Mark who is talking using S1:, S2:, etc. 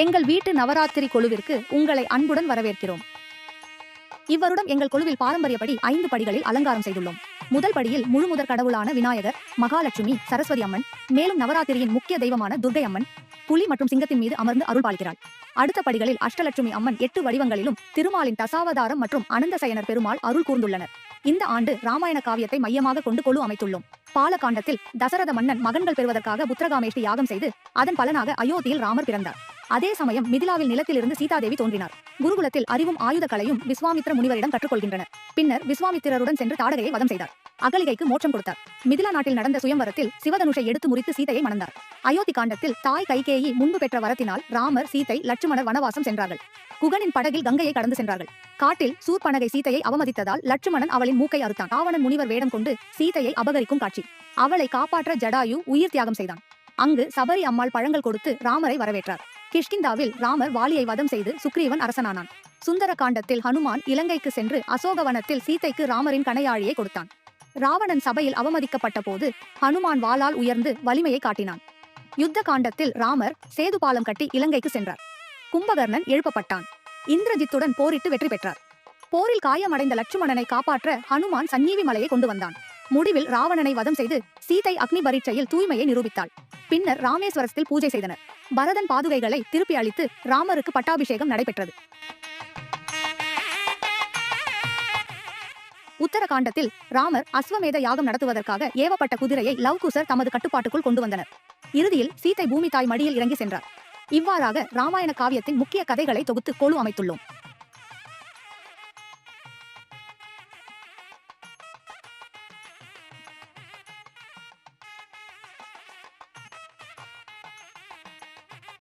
S1: எங்கள் வீட்டு நவராத்திரி குழுவிற்கு உங்களை அன்புடன் வரவேற்கிறோம். இவ்வருடம் எங்கள் குழுவில் பாரம்பரியப்படி 5 படிகளில் அலங்காரம் செய்துள்ளோம். முதல் படியில் முழுமுதற் கடவுளான விநாயகர், மகாலட்சுமி, சரஸ்வதி அம்மன், மேலும் நவராத்திரியின் முக்கிய தெய்வமான துர்க்கை அம்மன் புலி மற்றும் சிங்கத்தின் மீது அமர்ந்து அருள் பாலிக்கிறாள். அடுத்த படிகளில் அஷ்டலட்சுமி அம்மன் 8 வடிவங்களிலும் திருமாலின் தசாவதாரம் மற்றும் அனந்தசயனர் பெருமாள் அருள் கூர்ந்துள்ளனர். இந்த ஆண்டு ராமாயண காவியத்தை மையமாக கொண்டு கொலு அமைத்துள்ளோம். பாலகாண்டத்தில் தசரத மன்னன் மகன்கள் பெறுவதற்காக புத்திரகாமேஷ்டி யாகம் செய்து அதன் பலனாக அயோத்தியில் ராமர் பிறந்தார். அதே சமயம் மிதிலாவில் நிலத்திலிருந்து சீதாதேவி தோன்றினார். குருகுலத்தில் அறிவும் ஆயுத கலையும் விஸ்வாமித்ர முனிவரிடம் கற்றுக்கொள்கின்றனர். பின்னர் விஸ்வாமித்திரருடன் சென்று தாடகையை வதம் செய்தார். அகலிகைக்கு மோட்சம் கொடுத்தார். மிதிலா நாட்டில் நடந்த சுயம்வரத்தில் சிவதனுஷை எடுத்து முறித்து சீதையை மணந்தார். அயோத்தி காண்டத்தில் தாய் கைகேயி முன்பு பெற்ற வரத்தினால் ராமர், சீதை, லட்சுமணர் வனவாசம் சென்றார்கள். குகனின் படகில் கங்கையை கடந்து சென்றார்கள். காட்டில் சூர்பனகை சீதையை அவமதித்ததால் லட்சுமணன் அவளின் மூக்கை அறுத்தான். ராவணன் முனிவர் வேடம் கொண்டு சீதையை அபகரிக்கும் காட்சி. அவளை காப்பாற்ற ஜடாயு உயிர் தியாகம் செய்தான். அங்கு சபரி அம்மாள் பழங்கள் கொடுத்து ராமரை வரவேற்றார். கிஷ்கிந்தாவில் ராமர் வாலியை வதம் செய்து சுக்ரீவன் அரசனானான். சுந்தர காண்டத்தில் ஹனுமான் இலங்கைக்கு சென்று அசோகவனத்தில் சீதைக்கு ராமரின் கணையாழியை கொடுத்தான். ராவணன் சபையில் அவமதிக்கப்பட்ட போது ஹனுமான் வாளால் உயர்ந்து வலிமையை காட்டினான். யுத்த காண்டத்தில் ராமர் சேது பாலம் கட்டி இலங்கைக்கு சென்றார். கும்பகர்ணன் எழுப்பப்பட்டான். இந்திரஜித்துடன் போரிட்டு வெற்றி பெற்றார். போரில் காயமடைந்த லட்சுமணனை காப்பாற்ற ஹனுமான் சஞ்சீவி மலையை கொண்டு வந்தான். முடிவில் ராவணனை வதம் செய்து சீதை அக்னி பரீட்சையில் தூய்மையை நிரூபித்தாள். பின்னர் ராமேஸ்வரத்தில் பூஜை செய்தனர். பரதன் பாதுகைகளை திருப்பி அளித்து ராமருக்கு பட்டாபிஷேகம் நடைபெற்றது. உத்தரகாண்டத்தில் ராமர் அஸ்வமேத யாகம் நடத்துவதற்காக ஏவப்பட்ட குதிரையை லவ்குசர் தமது கட்டுப்பாட்டுக்குள் கொண்டு வந்தனர். இறுதியில் சீதை பூமி தாய் மடியில் இறங்கி சென்றார். இவ்வாறாக ராமாயண காவியத்தின் முக்கிய கதைகளை தொகுத்து கொலு அமைத்துள்ளோம்.